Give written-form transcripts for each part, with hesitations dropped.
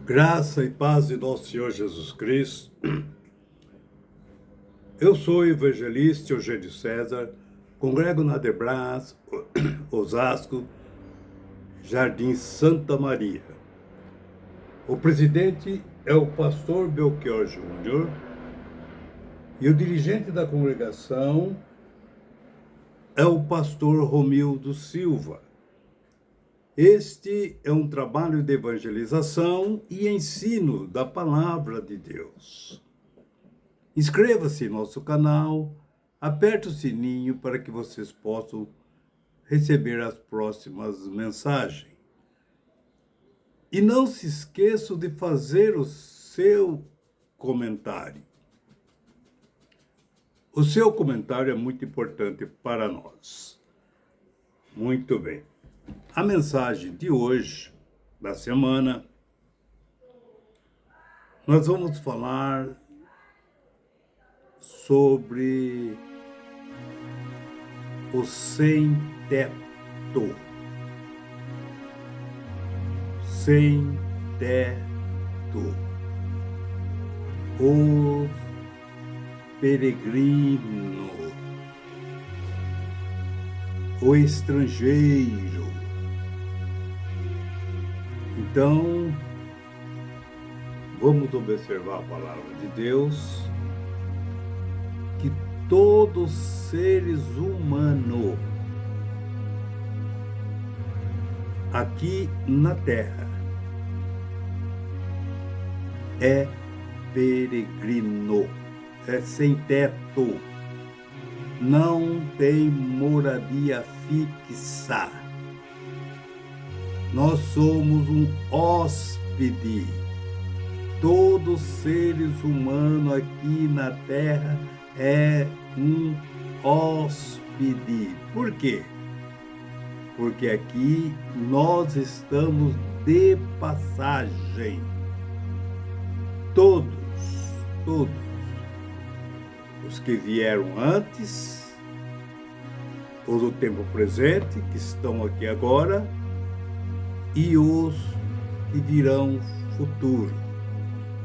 Graça e paz de nosso Senhor Jesus Cristo. Eu sou o evangelista Eugênio César, congrego na Debras, Osasco, Jardim Santa Maria. O presidente é o pastor Belchior Júnior e o dirigente da congregação é o pastor Romildo Silva. Este é um trabalho de evangelização e ensino da palavra de Deus. Inscreva-se em nosso canal, aperte o sininho para que vocês possam receber as próximas mensagens. E não se esqueçam de fazer o seu comentário. O seu comentário é muito importante para nós. Muito bem. A mensagem de hoje, da semana, nós vamos falar sobre o sem-teto. Sem-teto. O peregrino. O estrangeiro. Então, vamos observar a palavra de Deus, que todos seres humanos aqui na Terra é peregrino, é sem teto, não tem moradia fixa. Nós somos um hóspede. Todos os seres humanos aqui na Terra é um hóspede. Por quê? Porque aqui nós estamos de passagem. Todos. Os que vieram antes, os do tempo presente, que estão aqui agora, e os que virão futuro.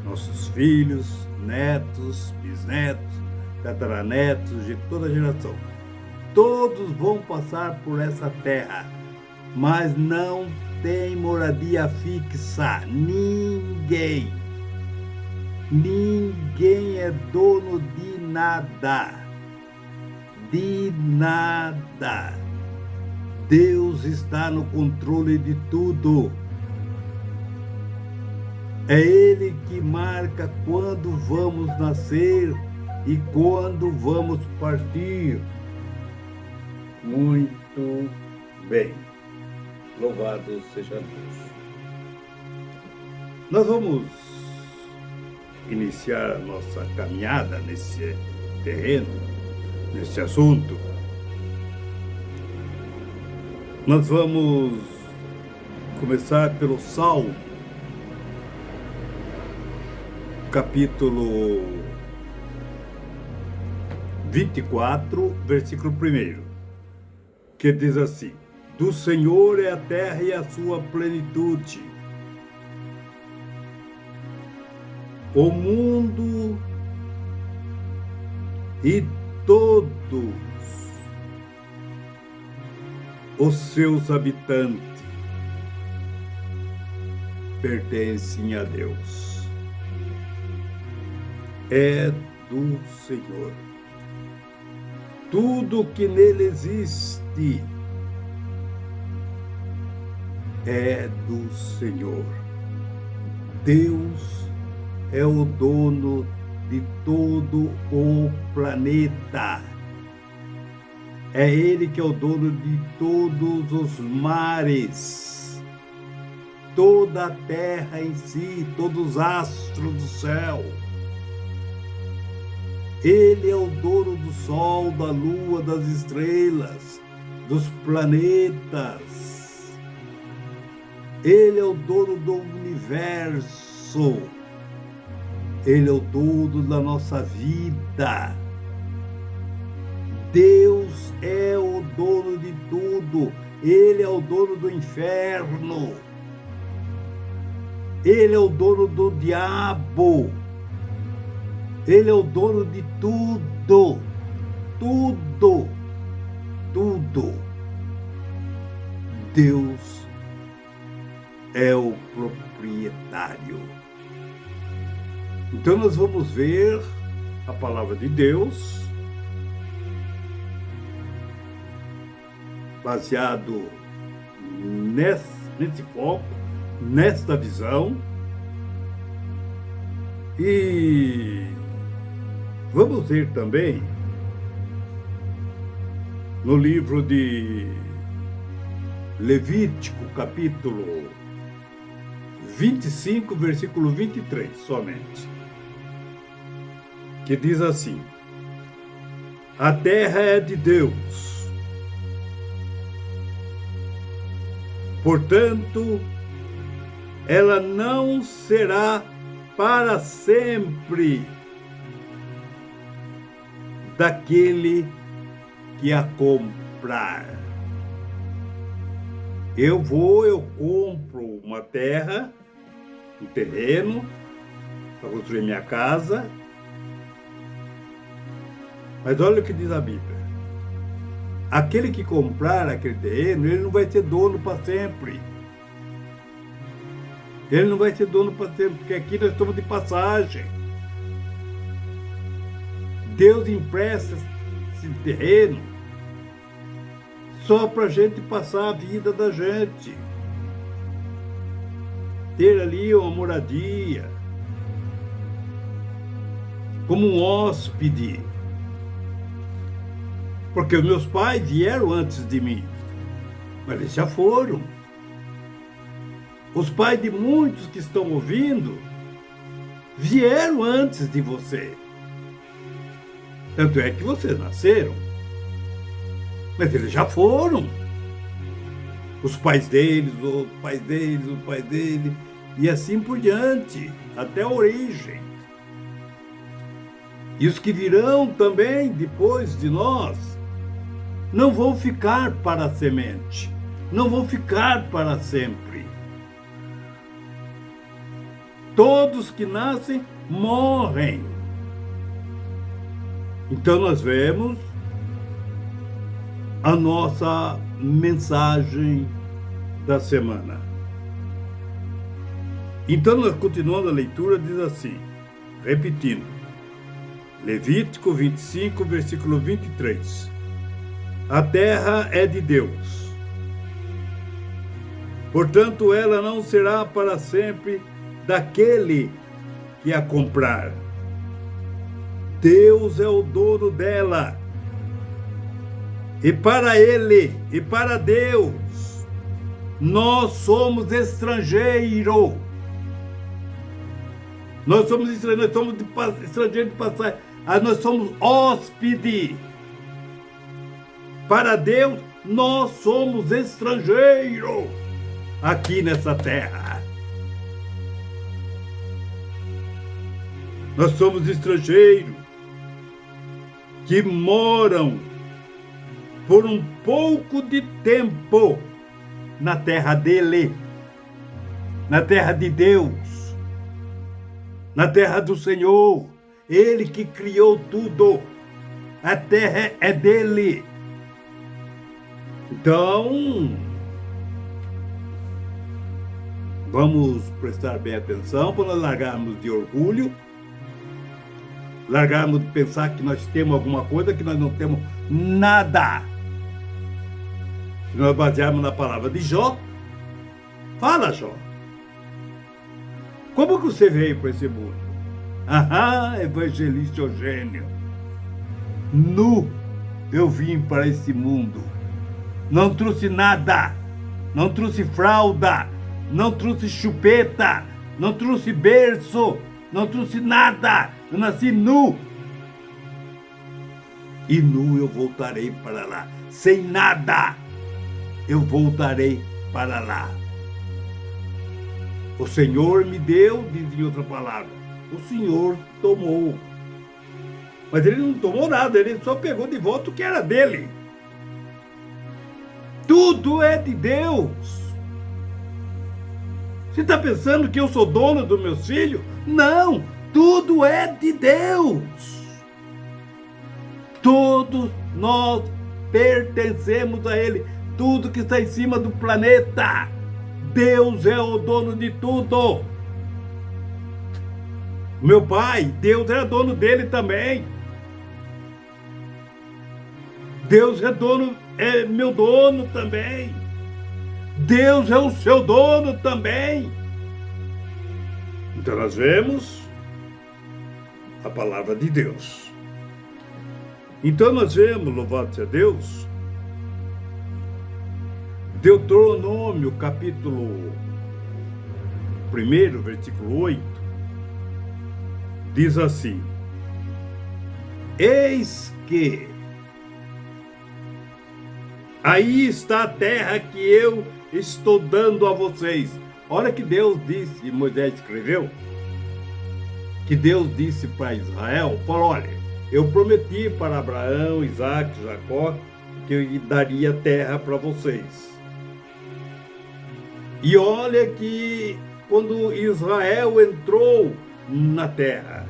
Nossos filhos, netos, bisnetos, tataranetos, de toda a geração. Todos vão passar por essa terra, mas não tem moradia fixa. Ninguém é dono de nada. De nada. Deus está no controle de tudo. É Ele que marca quando vamos nascer e quando vamos partir. Muito bem. Louvado seja Deus. Nós vamos iniciar a nossa caminhada nesse terreno, nesse assunto. Nós vamos começar pelo Salmo, capítulo 24, versículo 1, que diz assim: do Senhor é a terra e a sua plenitude, o mundo e todos os seus habitantes pertencem a Deus. É do Senhor. Tudo que nele existe é do Senhor. Deus é o dono de todo o planeta. É Ele que é o dono de todos os mares, toda a terra em si, todos os astros do céu. Ele é o dono do sol, da lua, das estrelas, dos planetas. Ele é o dono do universo. Ele é o dono da nossa vida. Deus é o dono de tudo. Ele é o dono do inferno. Ele é o dono do diabo. Ele é o dono de tudo. Tudo. Tudo. Deus é o proprietário. Então nós vamos ver a palavra de Deus, baseado nesse foco, nesta visão. E vamos ver também no livro de Levítico, capítulo 25, versículo 23, somente, que diz assim: a terra é de Deus, portanto, ela não será para sempre daquele que a comprar. Eu compro uma terra, um terreno, para construir minha casa. Mas olha o que diz a Bíblia. Aquele que comprar aquele terreno, ele não vai ser dono para sempre. Ele não vai ser dono para sempre, porque aqui nós estamos de passagem. Deus empresta esse terreno só para a gente passar a vida da gente. Ter ali uma moradia, como um hóspede. Porque os meus pais vieram antes de mim, mas eles já foram. Os pais de muitos que estão ouvindo vieram antes de você. Tanto é que vocês nasceram, mas eles já foram. Os pais deles, os pais deles, os pais dele, e assim por diante, até a origem. E os que virão também depois de nós não vão ficar para a semente, não vão ficar para sempre. Todos que nascem morrem. Então nós vemos a nossa mensagem da semana. Então nós continuando a leitura, diz assim, repetindo, Levítico 25, versículo 23. A terra é de Deus, portanto ela não será para sempre daquele que a comprar. Deus é o dono dela. E para Ele, e para Deus, nós somos estrangeiros. Nós somos estrangeiros, estrangeiros de passagem. Nós somos hóspede. Para Deus, nós somos estrangeiros aqui nessa terra. Nós somos estrangeiros que moram por um pouco de tempo na terra dele, na terra de Deus, na terra do Senhor. Ele que criou tudo. A terra é dele. Então, vamos prestar bem atenção para nós largarmos de orgulho, largarmos de pensar que nós temos alguma coisa, que nós não temos nada. Se nós basearmos na palavra de Jó, fala, Jó, como que você veio para esse mundo? Evangelista Eugênio, nu eu vim para esse mundo. Não trouxe nada, não trouxe fralda, não trouxe chupeta, não trouxe berço, não trouxe nada. Eu nasci nu. E nu eu voltarei para lá. Sem nada, eu voltarei para lá. O Senhor me deu, diz em outra palavra, o Senhor tomou. Mas ele não tomou nada, ele só pegou de volta o que era dele. Tudo é de Deus. Você está pensando que eu sou dono dos meus filhos? Não! Tudo é de Deus! Todos nós pertencemos a Ele. Tudo que está em cima do planeta. Deus é o dono de tudo. Meu pai, Deus é dono dele também. Deus é meu dono também. Deus é o seu dono também. Então nós vemos a palavra de Deus. Então nós vemos, louvado seja Deus, Deuteronômio capítulo 1, versículo 8, diz assim: eis que aí está a terra que eu estou dando a vocês. Olha que Deus disse, Moisés escreveu, que Deus disse para Israel, falou, olha, eu prometi para Abraão, Isaac, Jacó, que eu daria terra para vocês. E olha que quando Israel entrou na terra,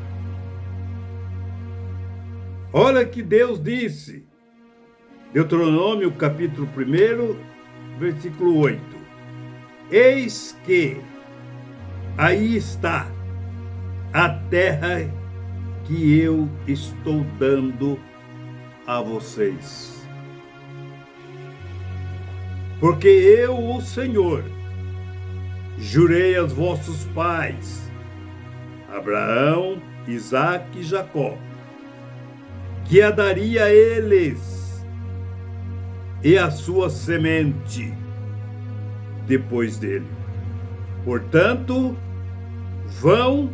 olha que Deus disse, Deuteronômio capítulo 1, versículo 8. Eis que aí está a terra que eu estou dando a vocês. Porque eu, o Senhor, jurei aos vossos pais, Abraão, Isaque e Jacó, que a daria a eles e a sua semente depois dele. Portanto, vão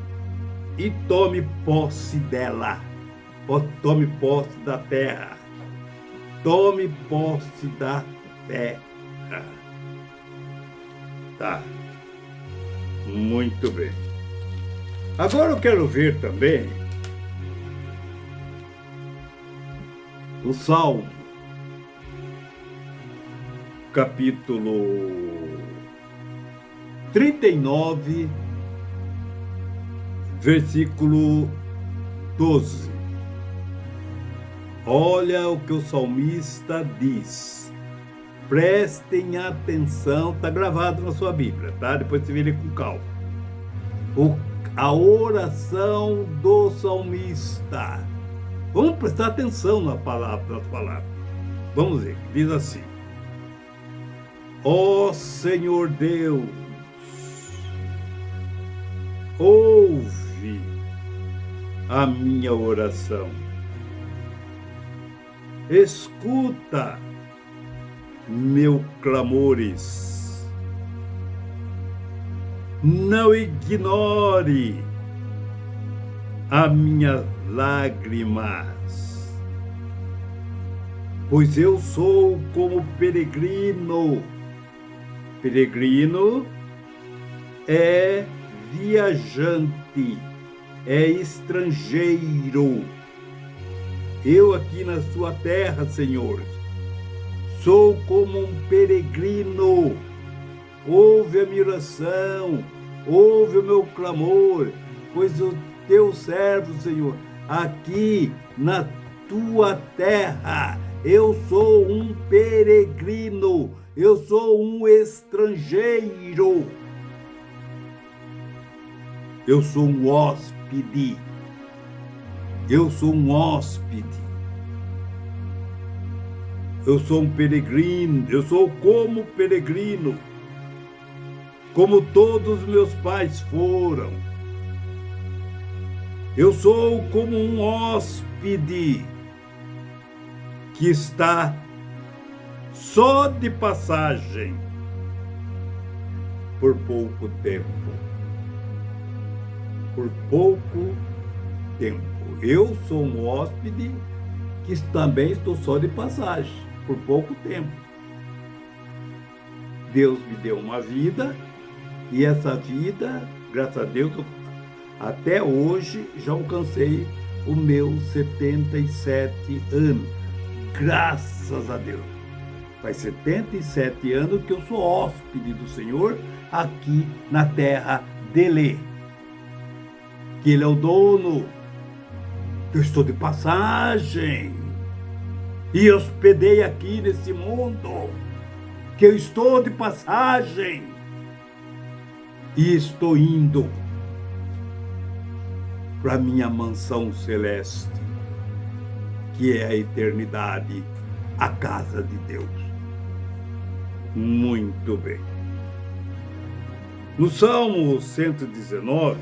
e tome posse dela. Tome posse da terra. Tome posse da terra. Tá. Muito bem. Agora eu quero ver também o Salmo, capítulo 39, versículo 12. Olha o que o salmista diz. Prestem atenção, está gravado na sua Bíblia, tá? Depois você vê com calma. A oração do salmista. Vamos prestar atenção nas palavras. Vamos ver, diz assim: ó Senhor Deus, ouve a minha oração. Escuta meus clamores. Não ignore as minhas lágrimas, pois eu sou como peregrino. Peregrino é viajante, é estrangeiro. Eu aqui na sua terra, Senhor, sou como um peregrino. Ouve a minha oração, ouve o meu clamor, pois o teu servo, Senhor, aqui na tua terra, eu sou um peregrino, eu sou um estrangeiro, eu sou um hóspede, eu sou um hóspede, eu sou um peregrino, eu sou como peregrino, como todos meus pais foram. Eu sou como um hóspede que está só de passagem por pouco tempo. Por pouco tempo. Eu sou um hóspede que também estou só de passagem, por pouco tempo. Deus me deu uma vida, e essa vida, graças a Deus, até hoje já alcancei os meus 77 anos. Graças a Deus. Faz 77 anos que eu sou hóspede do Senhor aqui na terra dele. Que ele é o dono. Eu estou de passagem. E hospedei aqui nesse mundo. Que eu estou de passagem. E estou indo para minha mansão celeste, que é a eternidade, a casa de Deus. Muito bem. No Salmo 119,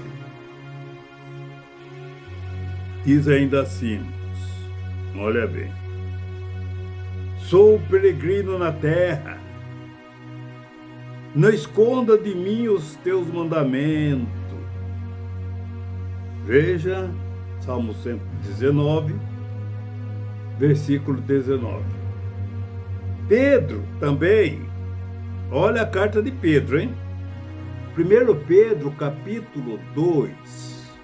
diz ainda assim, olha bem, sou peregrino na terra, não esconda de mim os teus mandamentos. Veja, Salmo 119, versículo 19. Pedro também, olha a carta de Pedro, hein? 1 Pedro, capítulo 2,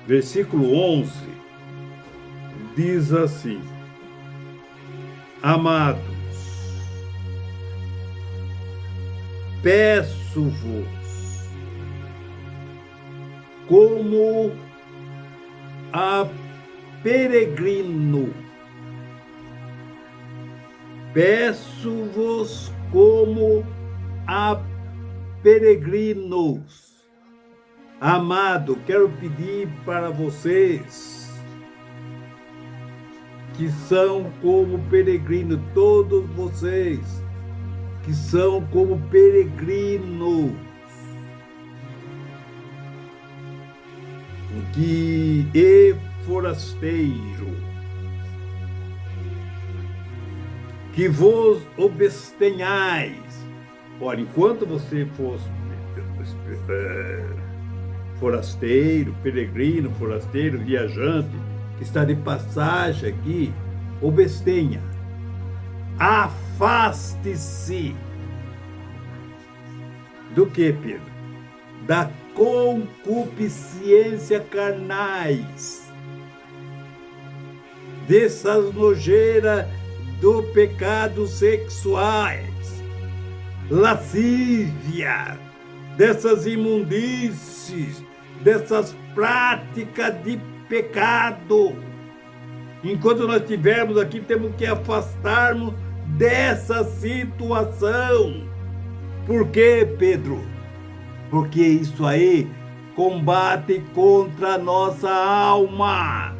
versículo 11, diz assim, amados, peço-vos, como a peregrino, peço-vos como a peregrinos. Amado, quero pedir para vocês que são como peregrinos, todos vocês que são como peregrinos, e forasteiro, que vos abstenhais. Ora, enquanto você for forasteiro, peregrino, forasteiro, viajante, que está de passagem aqui, abstenha. Afaste-se do que, Pedro? Da concupiscência carnais, dessas nojeiras do pecado sexuais, lascívia, dessas imundícies, dessas práticas de pecado. Enquanto nós estivermos aqui, temos que afastarmos dessa situação. Por quê, Pedro? Porque isso aí combate contra a nossa alma.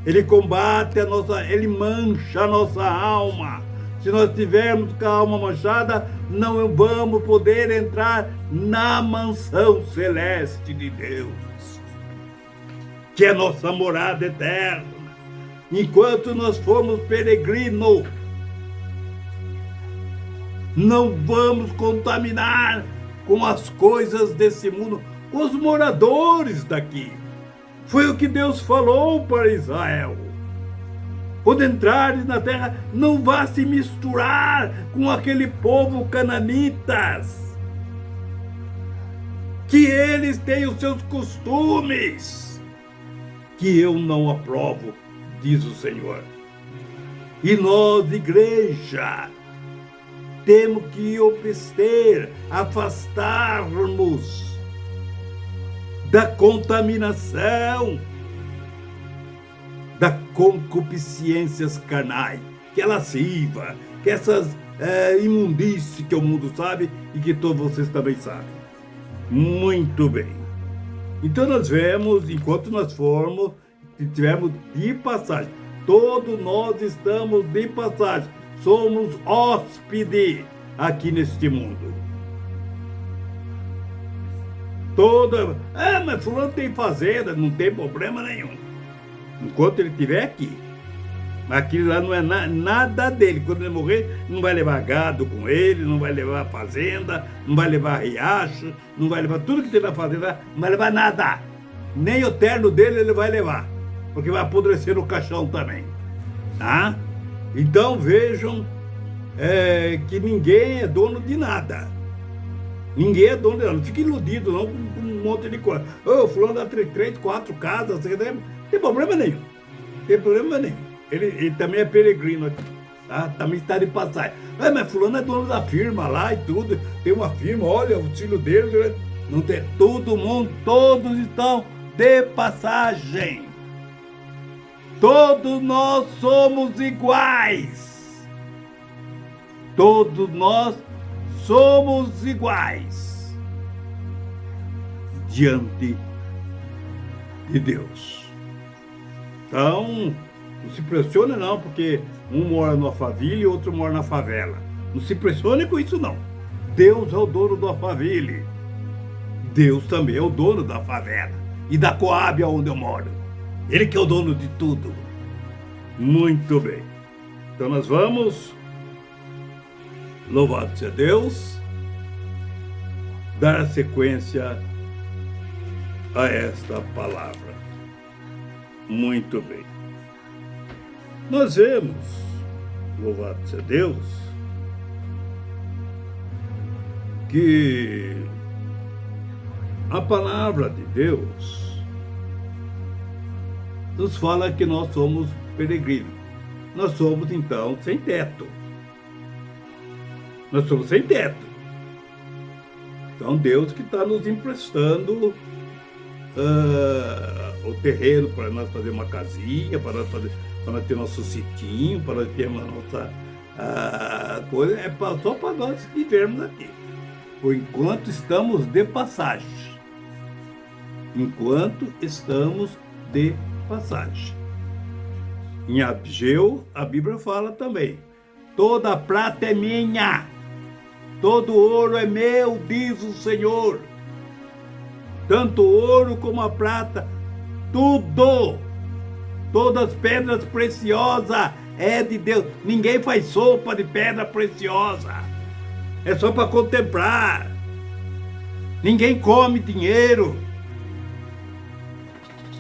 Ele combate a nossa, ele mancha a nossa alma. Se nós tivermos com a alma manchada, não vamos poder entrar na mansão celeste de Deus, que é a nossa morada eterna. Enquanto nós formos peregrinos, não vamos contaminar com as coisas desse mundo, com os moradores daqui. Foi o que Deus falou para Israel. Quando entrares na terra, não vá se misturar com aquele povo cananitas, que eles têm os seus costumes, que eu não aprovo, diz o Senhor. E nós, igreja, temos que obster, afastarmos da contaminação, da concupiscências carnais, que é lasciva, que essas imundícies que o mundo sabe e que todos vocês também sabem. Muito bem. Então nós vemos, enquanto nós formos, estivermos de passagem, todos nós estamos de passagem, somos hóspedes aqui neste mundo. Mas fulano tem fazenda, não tem problema nenhum. Enquanto ele estiver aqui. Aquilo lá não é nada dele. Quando ele morrer, não vai levar gado com ele, não vai levar fazenda, não vai levar riacho, não vai levar tudo que tem na fazenda, não vai levar nada. Nem o terno dele ele vai levar, porque vai apodrecer no caixão também. Tá? Então vejam que ninguém é dono de nada. Ninguém é dono de nada. Não fique iludido não com um monte de coisa. Fulano dá 3, 4 casas, não tem problema nenhum. Não tem problema nenhum. Ele também é peregrino aqui. Também está de passagem. Mas fulano é dono da firma lá e tudo. Tem uma firma, olha, o filho dele. Não tem. Todo mundo, todos estão de passagem. Todos nós somos iguais. Todos nós somos iguais diante de Deus. Então, não se pressione não, porque um mora no Alphaville e outro mora na favela. Não se pressione com isso não. Deus é o dono do Alphaville. Deus também é o dono da favela e da Coab, onde eu moro. Ele que é o dono de tudo. Muito bem. Então nós vamos, louvado seja Deus, dar sequência a esta palavra. Muito bem. Nós vemos, louvado seja Deus, que a palavra de Deus nos fala que nós somos peregrinos. Nós somos, então, sem teto. Nós somos sem teto. Então, Deus que está nos emprestando o terreno para nós fazer uma casinha, para nós ter nosso sitinho, para nós ter a nossa coisa. Só para nós vivermos aqui. Por enquanto estamos de passagem. Enquanto estamos de passagem. Em Ageu, a Bíblia fala também: toda a prata é minha, todo ouro é meu, diz o Senhor. Tanto o ouro como a prata, tudo, todas as pedras preciosas é de Deus. Ninguém faz sopa de pedra preciosa, é só para contemplar. Ninguém come dinheiro.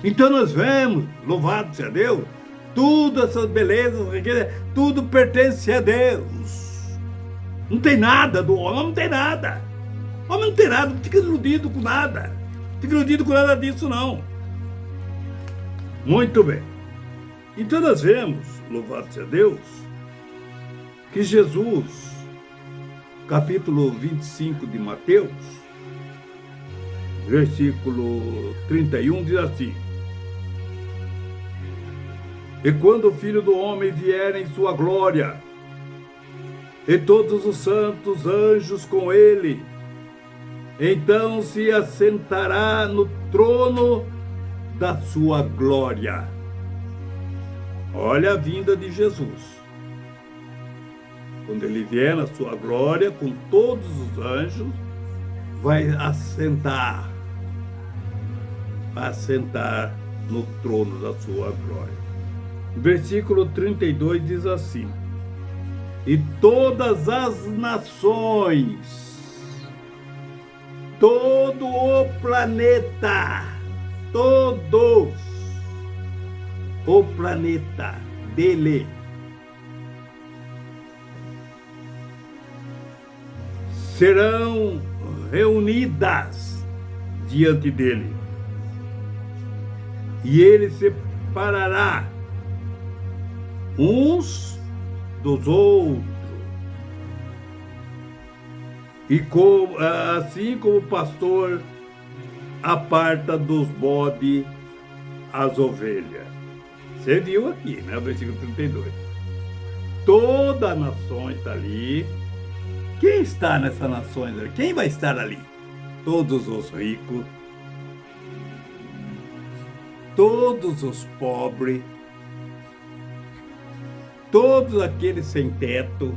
Então nós vemos, louvado seja Deus, tudo essas belezas, tudo pertence a Deus. Não tem nada do homem, não tem nada. O homem não tem nada, não fica iludido com nada. Não fica iludido com nada disso, não. Muito bem. Então nós vemos, louvado seja Deus, que Jesus, capítulo 25 de Mateus, versículo 31, diz assim: e quando o Filho do Homem vier em sua glória, e todos os santos anjos com ele, então se assentará no trono da sua glória. Olha a vinda de Jesus. Quando ele vier na sua glória, com todos os anjos, vai assentar no trono da sua glória. Versículo 32 diz assim: e todas as nações, todo o planeta, todos o planeta dele serão reunidas diante dele, e ele separará uns dos outros, e assim como o pastor aparta dos bodes as ovelhas. Você viu aqui, né? O versículo 32. Toda a nação está ali. Quem está nessas nações ali? Quem vai estar ali? Todos os ricos, todos os pobres, todos aqueles sem teto,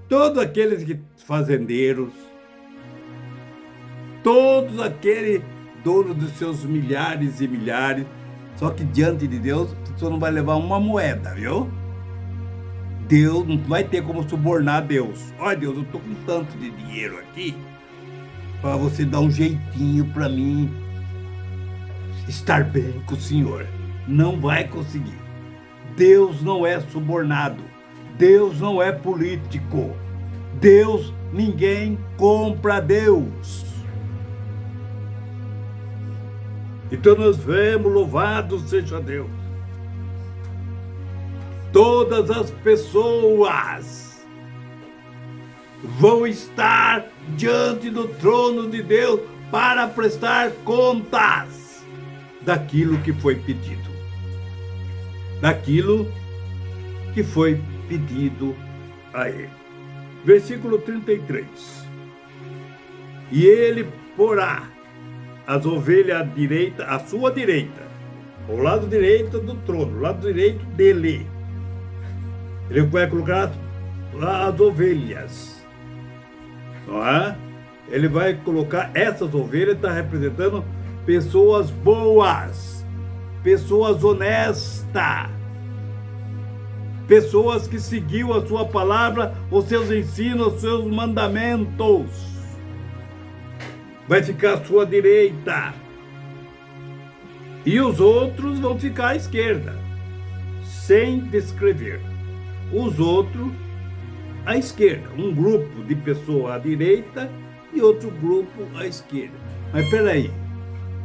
todos aqueles fazendeiros, todos aqueles donos dos seus milhares e milhares. Só que diante de Deus, você não vai levar uma moeda, viu? Deus não vai ter como subornar Deus. Olha, Deus, eu estou com tanto de dinheiro aqui para você dar um jeitinho para mim estar bem com o Senhor. Não vai conseguir. Deus não é subornado. Deus não é político. Deus, ninguém compra Deus. Então nós vemos, louvado seja Deus, todas as pessoas vão estar diante do trono de Deus para prestar contas daquilo que foi pedido. Daquilo que foi pedido a ele. Versículo 33. E ele porá as ovelhas à direita, à sua direita, ao lado direito do trono, ao lado direito dele. Ele vai colocar lá as ovelhas, não é? Ele vai colocar essas ovelhas, está representando pessoas boas, pessoas honestas, pessoas que seguiu a sua palavra, os seus ensinos, os seus mandamentos. Vai ficar à sua direita. E os outros vão ficar à esquerda, sem descrever. Os outros à esquerda. Um grupo de pessoas à direita e outro grupo à esquerda. Mas peraí,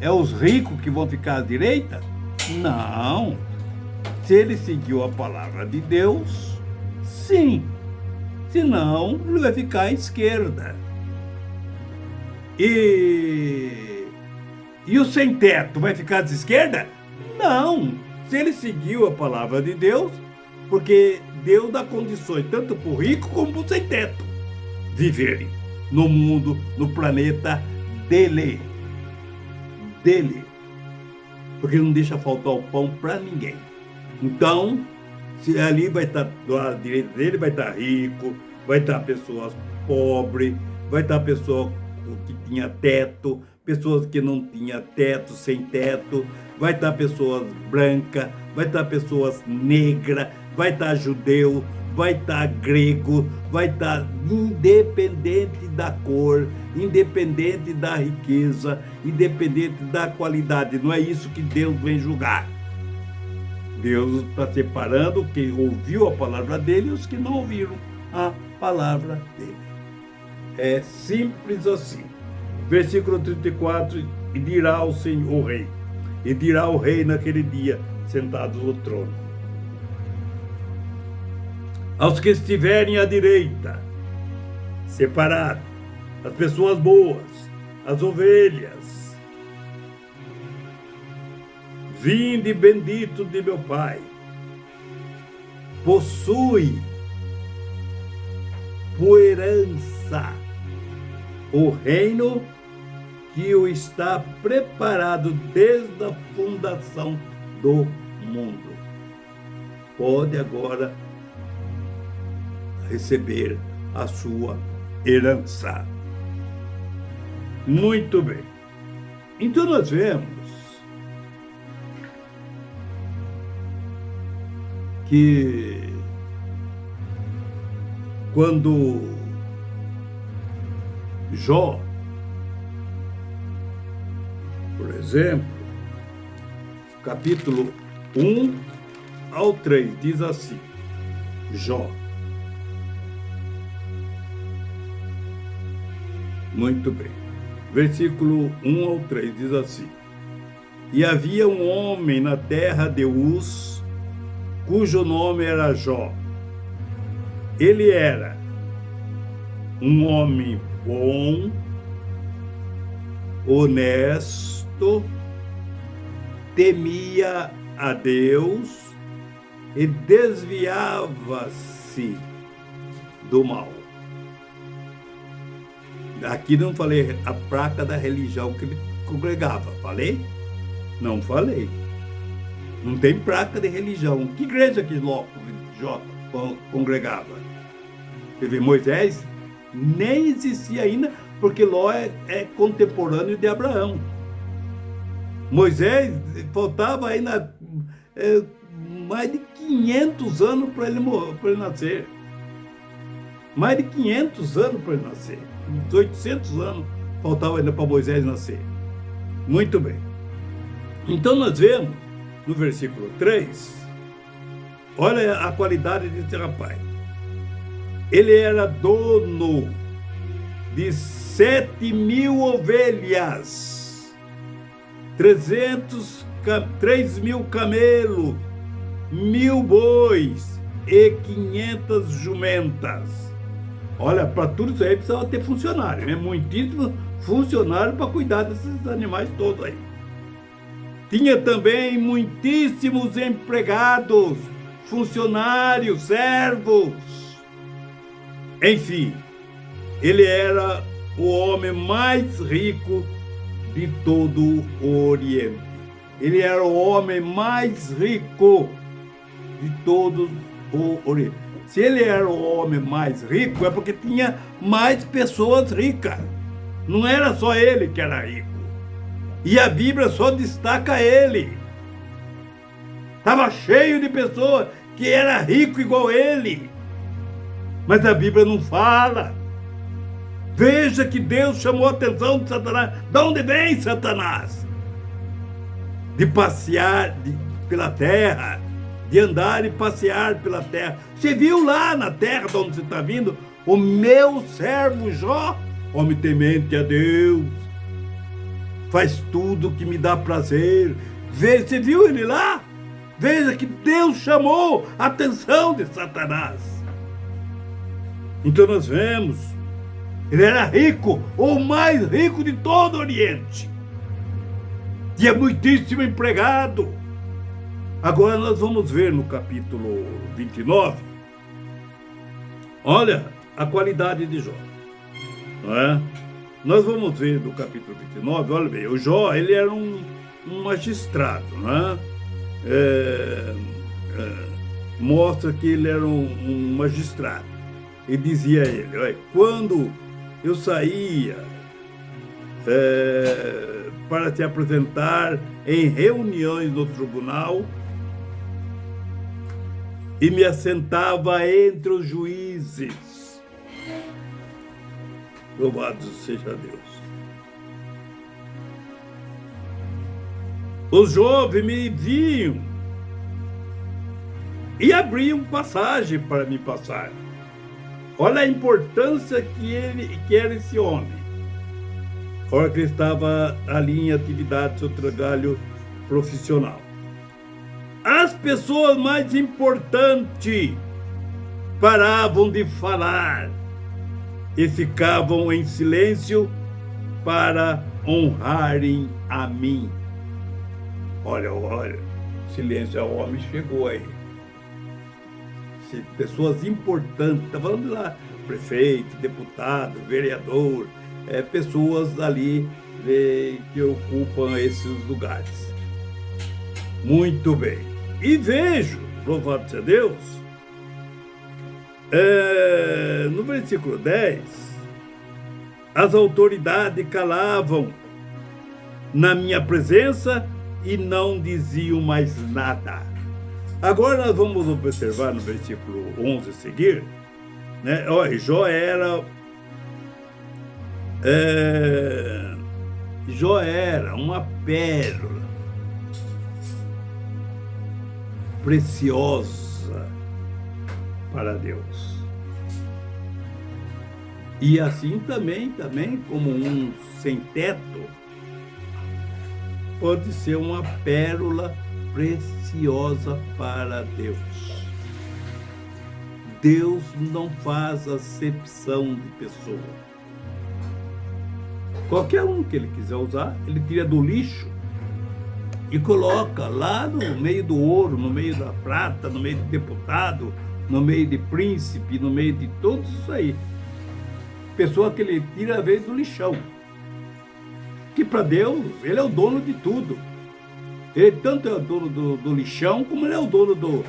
é os ricos que vão ficar à direita? Não. Se ele seguiu a palavra de Deus, sim. Senão, ele vai ficar à esquerda. E o sem teto vai ficar à esquerda? Não. Se ele seguiu a palavra de Deus, porque Deus dá condições tanto para o rico como para o sem teto viverem no mundo, no planeta dele. Porque ele não deixa faltar o pão para ninguém. Então, se ali vai estar do lado direito dele, vai estar rico, vai estar pessoas pobres, vai estar pessoa que tinha teto, pessoas que não tinha teto, sem teto, vai estar pessoas brancas, vai estar pessoas negras, vai estar judeu, vai estar grego, vai estar independente da cor, independente da riqueza, independente da qualidade. Não é isso que Deus vem julgar. Deus está separando quem ouviu a palavra dele e os que não ouviram a palavra dele. É simples assim. Versículo 34, e dirá o Senhor, o rei, e dirá o rei naquele dia, sentado no trono: aos que estiverem à direita, separados, as pessoas boas, as ovelhas, vinde bendito de meu Pai, possui por herança o reino que o está preparado desde a fundação do mundo. Pode agora receber a sua herança. Muito bem. Então nós vemos que quando Jó, por exemplo, capítulo 1 ao 3, diz assim, Jó. Muito bem. Versículo 1 ao 3 diz assim: e havia um homem na terra de Uz, cujo nome era Jó. Ele era um homem bom, honesto, temia a Deus e desviava-se do mal. Aqui não falei a placa da religião que ele congregava. Falei? Não falei. Não tem placa de religião. Que igreja que Jó congregava? Você vê, Moisés nem existia ainda, porque Ló é contemporâneo de Abraão. Moisés faltava ainda mais de 500 anos para ele nascer. Mais de 500 anos para ele nascer. 800 anos faltava ainda para Moisés nascer. Muito bem. Então nós vemos no versículo 3, olha a qualidade desse rapaz. Ele era dono de 7.000 ovelhas, 3.000 camelos, 1.000 bois, 1.500 jumentas. Olha, para tudo isso aí precisava ter funcionário, né? Muitíssimo funcionário para cuidar desses animais todos aí. Tinha também muitíssimos empregados, funcionários, servos. Enfim, ele era o homem mais rico de todo o Oriente. Ele era o homem mais rico de todo o Oriente. Se ele era o homem mais rico, é porque tinha mais pessoas ricas. Não era só ele que era rico. E a Bíblia só destaca ele. Estava cheio de pessoas que era rico igual ele. Mas a Bíblia não fala. Veja que Deus chamou a atenção de Satanás. De onde vem Satanás? De passear pela terra, de andar e passear pela terra. Você viu lá na terra de onde você está vindo? O meu servo Jó, homem temente a Deus, faz tudo que me dá prazer. Você viu ele lá? Veja que Deus chamou a atenção de Satanás. Então nós vemos, ele era rico, o mais rico de todo o Oriente. Tinha muitíssimo empregado. Agora nós vamos ver no capítulo 29, olha a qualidade de Jó. Não é? Nós vamos ver no capítulo 29, olha bem, o Jó, ele era um magistrado, não é? Mostra que ele era um magistrado. E dizia a ele, olha, quando eu saía para te apresentar em reuniões no tribunal e me assentava entre os juízes. Louvado seja Deus. Os jovens me viam e abriam passagem para me passar. Olha a importância que era esse homem. Hora que ele estava ali em atividade, seu trabalho profissional. As pessoas mais importantes paravam de falar e ficavam em silêncio para honrarem a mim. Olha, silêncio ao homem chegou aí. Pessoas importantes, está falando lá, prefeito, deputado, vereador, pessoas ali que ocupam esses lugares. Muito bem. E vejo, louvado seja Deus, no versículo 10, as autoridades calavam na minha presença e não diziam mais nada. Agora nós vamos observar no versículo 11 a seguir, né? Olha, Jó era uma pérola preciosa para Deus. E assim também como um sem-teto, pode ser uma pérola preciosa para Deus. Deus não faz acepção de pessoa. Qualquer um que ele quiser usar, ele tira do lixo e coloca lá no meio do ouro, no meio da prata, no meio de deputado, no meio de príncipe, no meio de tudo isso aí. Pessoa que ele tira a vez do lixão. Que para Deus, ele é o dono de tudo. Ele tanto é o dono do lixão, como ele é o dono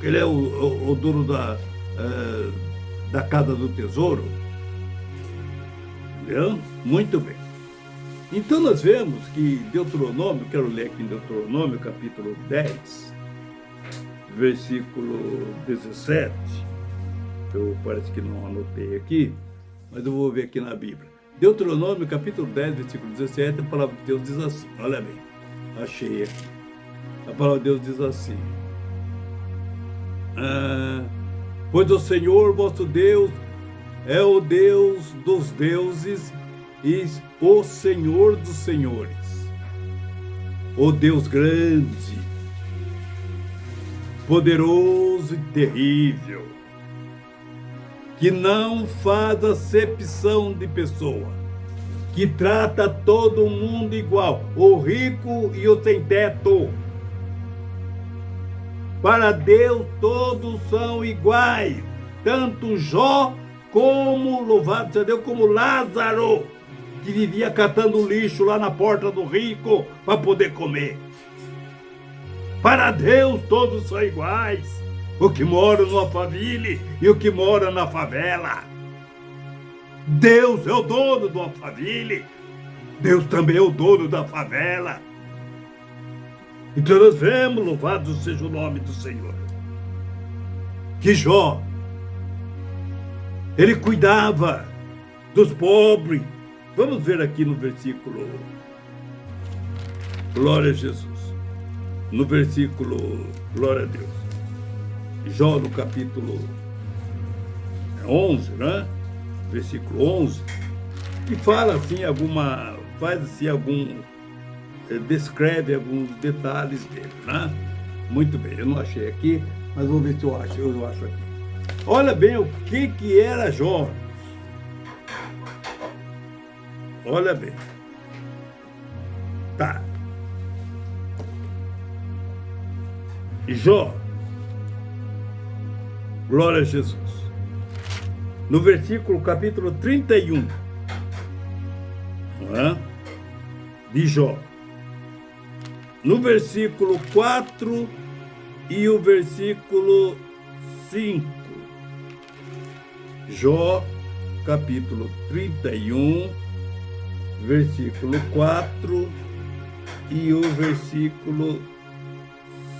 ele é o dono da casa do tesouro. Entendeu? Muito bem. Então nós vemos que Deuteronômio, quero ler aqui em Deuteronômio, capítulo 10, versículo 17. Eu parece que não anotei aqui, mas eu vou ver aqui na Bíblia. Deuteronômio, capítulo 10, versículo 17, a palavra de Deus diz assim, olha bem. Achei aqui. A palavra de Deus diz assim: pois o Senhor vosso Deus é o Deus dos deuses e o Senhor dos senhores, o Deus grande, poderoso e terrível, que não faz acepção de pessoa, que trata todo mundo igual, o rico e o sem teto. Para Deus todos são iguais, tanto Jó como, louvado seja Deus, como Lázaro, que vivia catando lixo lá na porta do rico para poder comer. Para Deus todos são iguais, o que mora numa família e o que mora na favela. Deus é o dono de uma família, Deus também é o dono da favela. Então nós vemos, louvado seja o nome do Senhor, que Jó, ele cuidava dos pobres. Vamos ver aqui no versículo, glória a Jesus, no versículo, glória a Deus, Jó no capítulo 11, né? Versículo 11, que fala assim faz assim descreve alguns detalhes dele, né? Muito bem, eu não achei aqui, mas vou ver se eu acho aqui. Olha bem o que era Jó. Olha bem. Tá. Jó, glória a Jesus. No versículo capítulo 31, não é? De Jó. No versículo 4 e o versículo 5. Jó, capítulo 31, versículo 4 e o versículo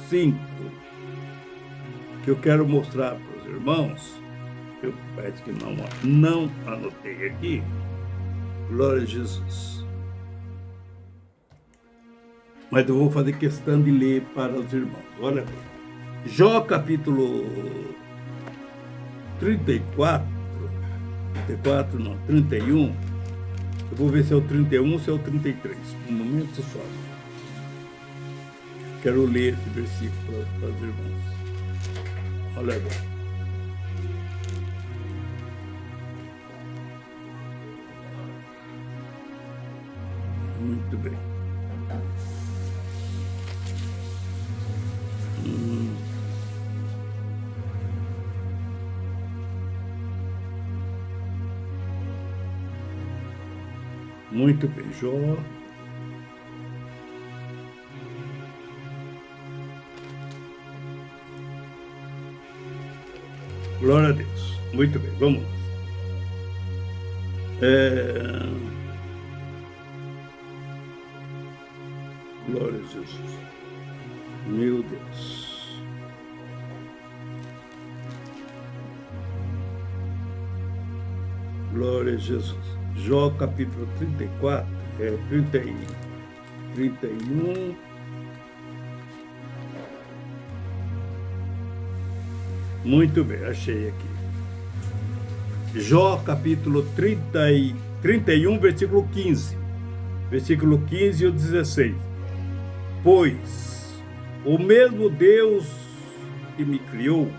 5. Que eu quero mostrar para os irmãos. Eu parece que não anotei aqui. Glória a Jesus. Mas eu vou fazer questão de ler para os irmãos. Olha bem. Jó capítulo 31. Eu vou ver se é o 31 ou se é o 33. Um momento só. Quero ler esse versículo para os irmãos. Olha bem. Muito bem. Muito bem, Jó. Glória a Deus. Muito bem, vamos lá. Glória a Jesus. Meu Deus. Glória a Jesus. Jó capítulo 34, 31. Muito bem, achei aqui. Jó capítulo 31, versículo 15. Versículo 15 e o 16. Pois o mesmo Deus que me criou.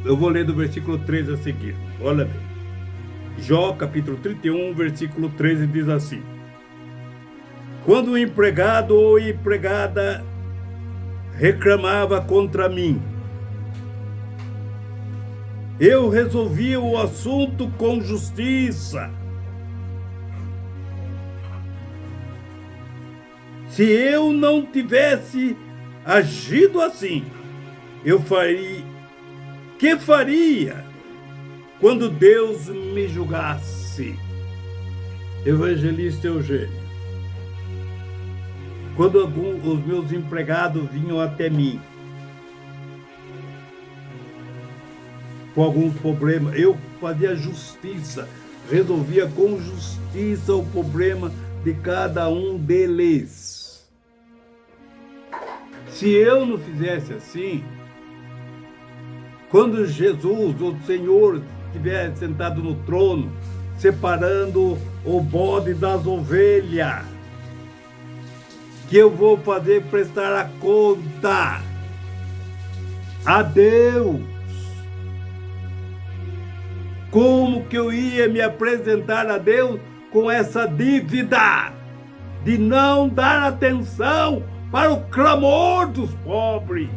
Eu vou ler do versículo 13 a seguir. Olha bem. Jó, capítulo 31, versículo 13, diz assim: quando o empregado ou empregada reclamava contra mim, eu resolvia o assunto com justiça. Se eu não tivesse agido assim, que faria quando Deus me julgasse? Evangelista Eugênio. Quando os meus empregados vinham até mim com alguns problemas, eu fazia justiça, resolvia com justiça o problema de cada um deles. Se eu não fizesse assim, quando Jesus, o Senhor, estiver sentado no trono, separando o bode das ovelhas, que eu vou fazer prestar a conta a Deus. Como que eu ia me apresentar a Deus com essa dívida de não dar atenção para o clamor dos pobres?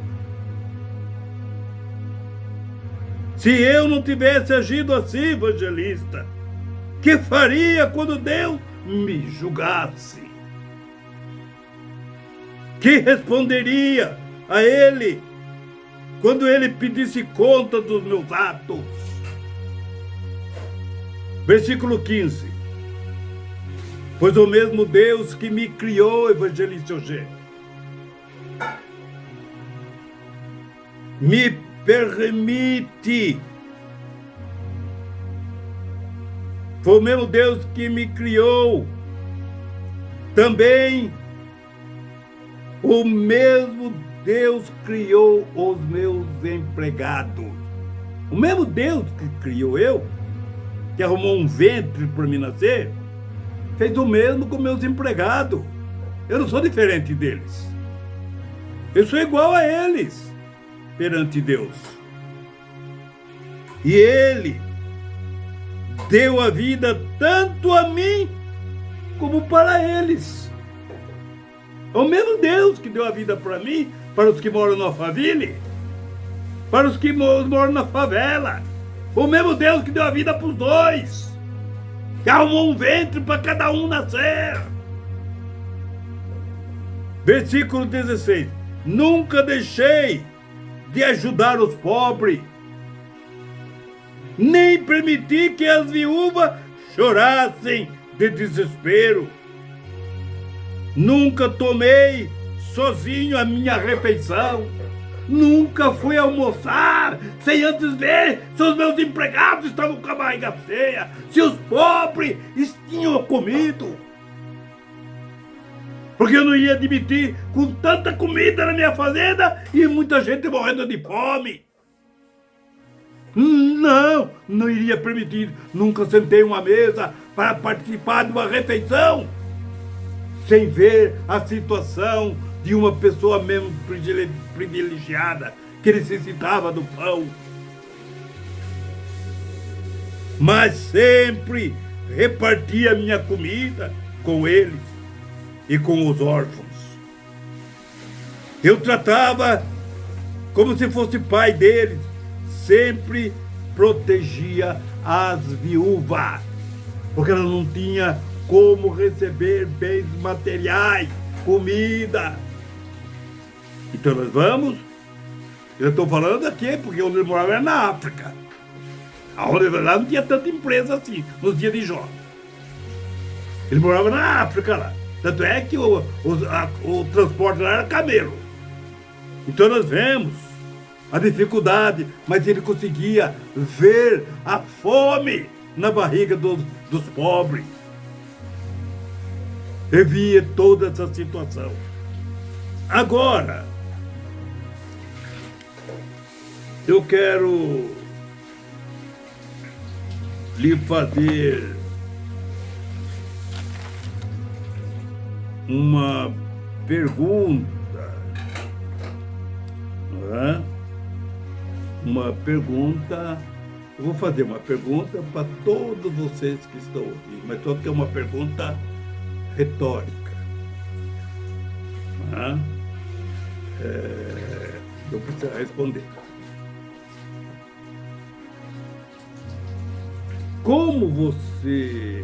Se eu não tivesse agido assim, evangelista, que faria quando Deus me julgasse? Que responderia a Ele quando Ele pedisse conta dos meus atos? Versículo 15. Pois o mesmo Deus que me criou, evangelista Eugênio, me permite. Foi o mesmo Deus que me criou. Também o mesmo Deus criou os meus empregados. O mesmo Deus que criou eu, que arrumou um ventre para mim nascer, fez o mesmo com meus empregados. Eu não sou diferente deles. Eu sou igual a eles perante Deus. E Ele deu a vida tanto a mim como para eles. É o mesmo Deus que deu a vida para mim, para os que moram na favela, para os que moram na favela. O mesmo Deus que deu a vida para os dois, que arrumou um ventre para cada um nascer. Versículo 16. Nunca deixei de ajudar os pobres, nem permiti que as viúvas chorassem de desespero. Nunca tomei sozinho a minha refeição. Nunca fui almoçar sem antes ver se os meus empregados estavam com a barriga cheia, se os pobres tinham comido. Porque eu não ia admitir com tanta comida na minha fazenda e muita gente morrendo de fome. Não iria permitir. Nunca sentei uma mesa para participar de uma refeição sem ver a situação de uma pessoa mesmo privilegiada que necessitava do pão. Mas sempre repartia a minha comida com eles e com os órfãos. Eu tratava como se fosse pai deles, sempre protegia as viúvas, porque ela não tinha como receber bens materiais, comida. Então nós vamos, eu estou falando aqui porque onde eu morava era na África, onde lá não tinha tanta empresa assim, nos dias de Jó. Ele morava na África lá, tanto é que o transporte lá era camelo. Então nós vemos a dificuldade, mas ele conseguia ver a fome na barriga dos pobres. Eu via toda essa situação. Agora, eu quero lhe fazer uma pergunta, não é? Uma pergunta. Eu vou fazer uma pergunta para todos vocês que estão ouvindo, mas só que é uma pergunta retórica. Não é? Eu preciso responder. Como você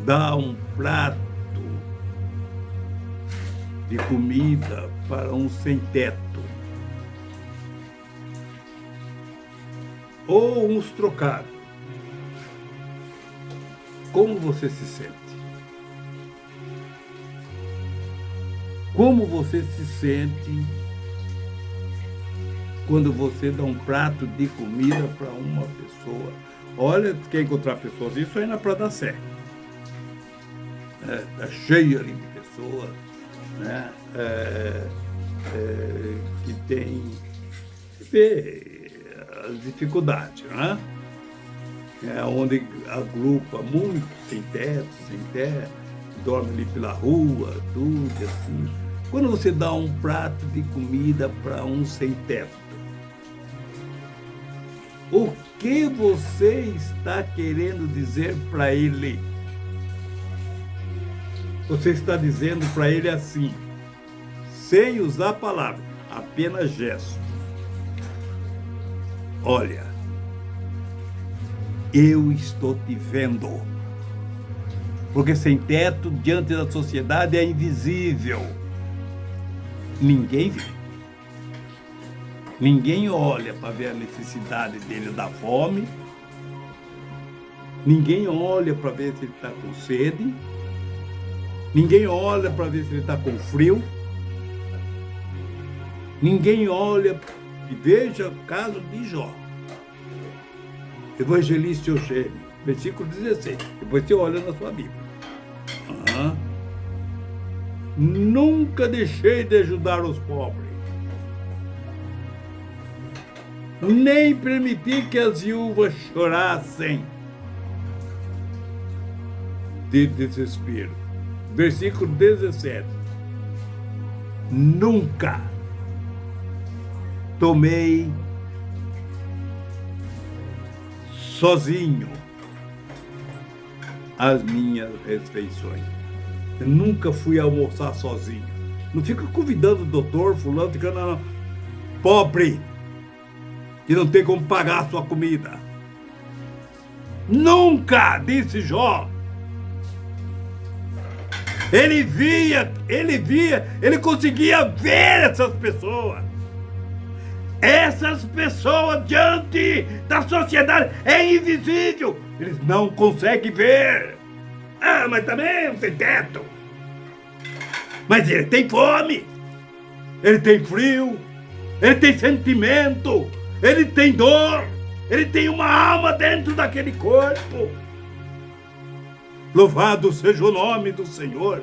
dá um prato de comida para um sem-teto? Ou uns trocados? Como você se sente? Como você se sente quando você dá um prato de comida para uma pessoa? Olha, quer encontrar pessoas, isso aí na Praia da Sé. Está cheio ali de pessoas, né? Que tem as dificuldades, né? onde agrupa muito sem teto, sem terra, dorme ali pela rua, tudo assim. Quando você dá um prato de comida para um sem teto, o que você está querendo dizer para ele? Você está dizendo para ele assim, sem usar palavras, apenas gestos. Olha, eu estou te vendo. Porque sem teto, diante da sociedade, é invisível. Ninguém vê. Ninguém olha para ver a necessidade dele da fome. Ninguém olha para ver se ele está com sede. Ninguém olha para ver se ele está com frio. Ninguém olha. E veja o caso de Jó. Evangelista Eugênio, versículo 16. Depois você olha na sua Bíblia. Nunca deixei de ajudar os pobres, nem permiti que as viúvas chorassem de desespero. Versículo 17. Nunca tomei sozinho as minhas refeições. Eu nunca fui almoçar sozinho. Não fica convidando o doutor, fulano, ficando não. Pobre, que não tem como pagar a sua comida. Nunca, disse Jó. Ele conseguia ver essas pessoas. Essas pessoas diante da sociedade é invisível. Eles não conseguem ver. Mas também não tem teto. Mas ele tem fome. Ele tem frio. Ele tem sentimento. Ele tem dor. Ele tem uma alma dentro daquele corpo. Louvado seja o nome do Senhor.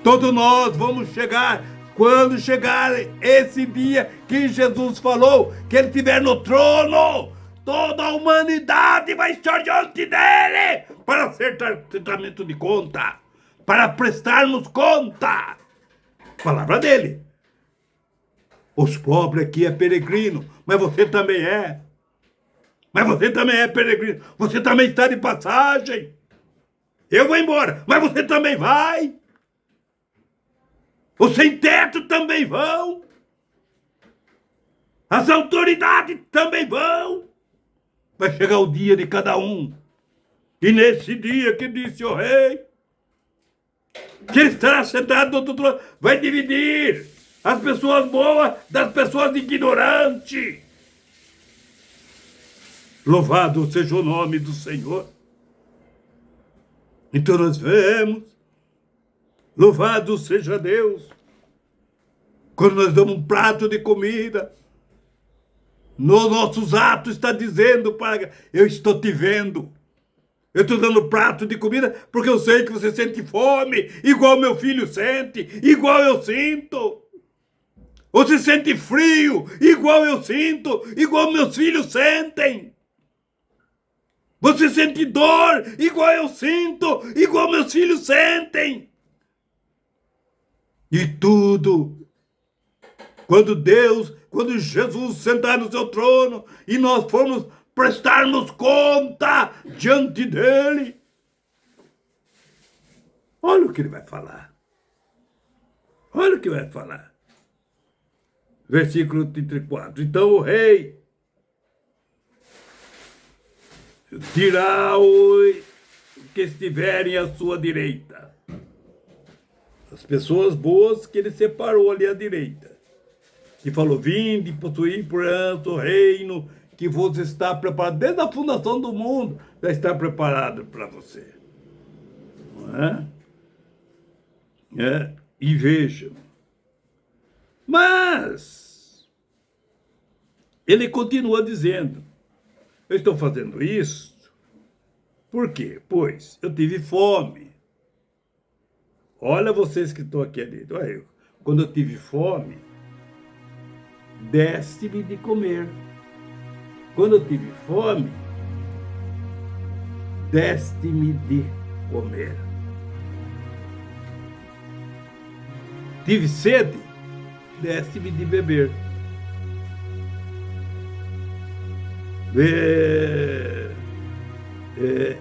Todos nós vamos chegar. Quando chegar esse dia que Jesus falou que ele estiver no trono, toda a humanidade vai estar diante dele para acertamento de conta, para prestarmos conta. Palavra dele. Os pobres aqui é peregrino, mas você também é. Mas você também é peregrino, você também está de passagem. Eu vou embora, mas você também vai. Os sem-teto também vão. As autoridades também vão. Vai chegar o dia de cada um. E nesse dia que disse o rei, que ele estará sentado do outro trono, vai dividir as pessoas boas das pessoas ignorantes. Louvado seja o nome do Senhor. Então nós vemos. Louvado seja Deus. Quando nós damos um prato de comida, nos nossos atos está dizendo para eu estou te vendo. Eu estou dando prato de comida porque eu sei que você sente fome, igual meu filho sente, igual eu sinto. Você sente frio, igual eu sinto, igual meus filhos sentem. Você sente dor, igual eu sinto, igual meus filhos sentem. E tudo, quando Jesus sentar no seu trono e nós formos prestarmos conta diante dele, olha o que ele vai falar. Olha o que vai falar. Versículo 34. Então o rei dirá os que estiverem à sua direita. As pessoas boas que ele separou ali à direita. Que falou, vinde, possuir por o reino que vos está preparado. Desde a fundação do mundo já está preparado para você. Não é? E vejam. Mas ele continua dizendo, eu estou fazendo isso. Por quê? Pois eu tive fome. Olha vocês que estão aqui dentro. Olha eu. Quando eu tive fome, deste-me de comer. Quando eu tive fome, deste-me de comer. Tive sede, deste-me de beber.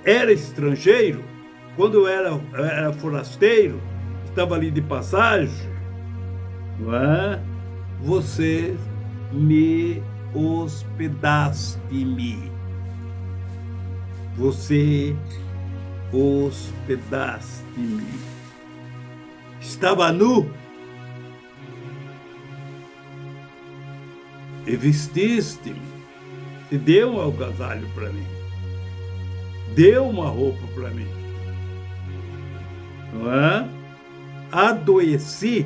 Era estrangeiro, quando eu era forasteiro, estava ali de passagem, não é? Você me hospedaste-me. Você hospedaste-me. Estava nu e vestiste-me. E deu um agasalho para mim. Deu uma roupa para mim. Não é? Adoeci.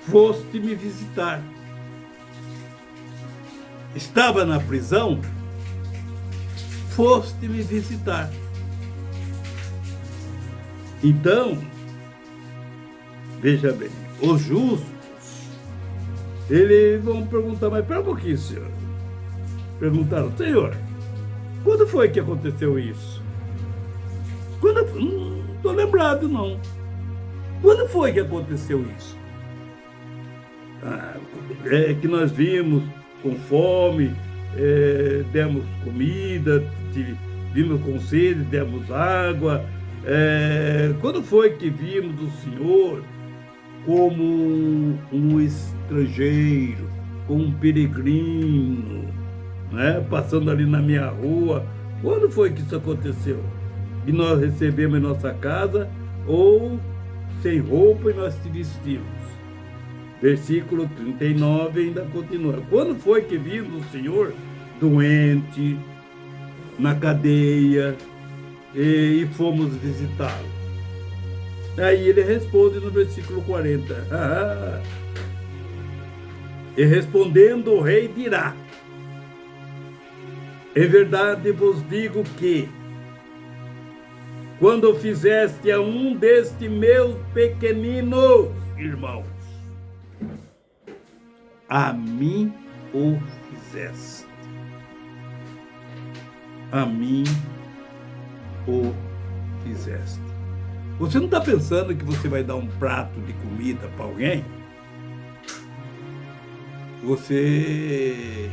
Foste me visitar. Estava na prisão. Foste me visitar. Então, veja bem, os justos, eles vão perguntar, mas pera um pouquinho, senhor. Perguntaram, senhor, quando foi que aconteceu isso? Não estou lembrado, não. Quando foi que aconteceu isso? É que nós vimos com fome, demos comida, vimos com sede, demos água. Quando foi que vimos o senhor como um estrangeiro, como um peregrino, né, passando ali na minha rua? Quando foi que isso aconteceu? E nós recebemos em nossa casa, ou sem roupa e nós te vestimos? Versículo 39 ainda continua. Quando foi que vimos o Senhor doente, na cadeia, e fomos visitá-lo? Aí ele responde no versículo 40. E respondendo o rei dirá: em verdade vos digo que, quando fizeste a um destes meus pequeninos irmãos, a mim o fizeste. A mim o fizeste. Você não está pensando que você vai dar um prato de comida para alguém?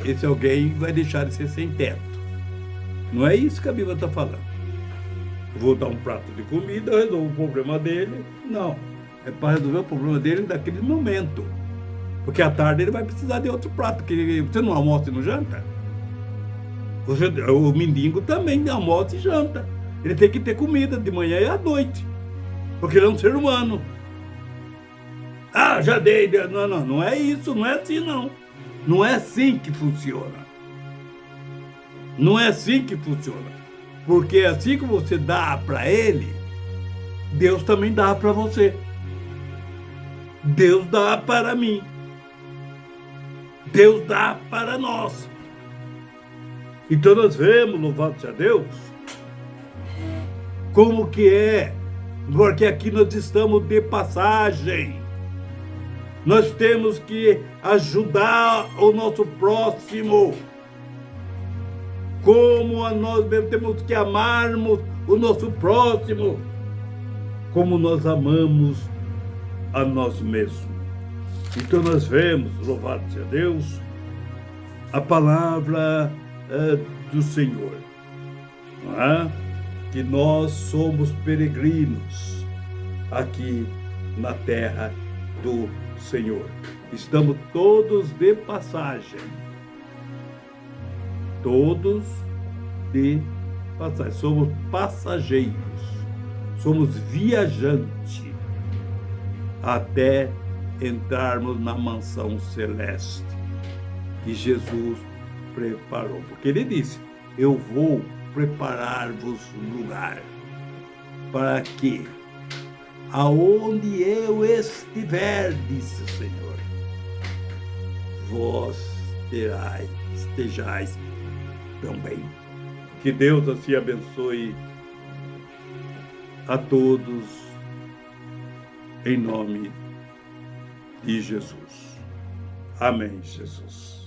Esse alguém vai deixar de ser sem teto. Não é isso que a Bíblia está falando. Vou dar um prato de comida, resolvo o problema dele. Não, é para resolver o problema dele naquele momento. Porque à tarde ele vai precisar de outro prato, porque você não almoça e não janta. O mendigo também almoça e janta. Ele tem que ter comida de manhã e à noite, porque ele é um ser humano. Já dei. Não é isso, não é assim não. Não é assim que funciona. Não é assim que funciona. Porque assim que você dá para ele, Deus também dá para você. Deus dá para mim. Deus dá para nós. Então nós vemos, louvado seja Deus, como que é, porque aqui nós estamos de passagem. Nós temos que ajudar o nosso próximo, como nós mesmos temos que amarmos o nosso próximo, como nós amamos a nós mesmos. Então nós vemos, louvado seja Deus, a palavra do Senhor, não é? Que nós somos peregrinos aqui na terra do Senhor. Estamos todos de passagem. Todos de passagem. Somos passageiros. Somos viajantes até entrarmos na mansão celeste que Jesus preparou. Porque ele disse: eu vou preparar-vos um lugar, para que aonde eu estiver, disse o Senhor, vós estejais também. Que Deus assim abençoe a todos, em nome de Jesus. Amém, Jesus.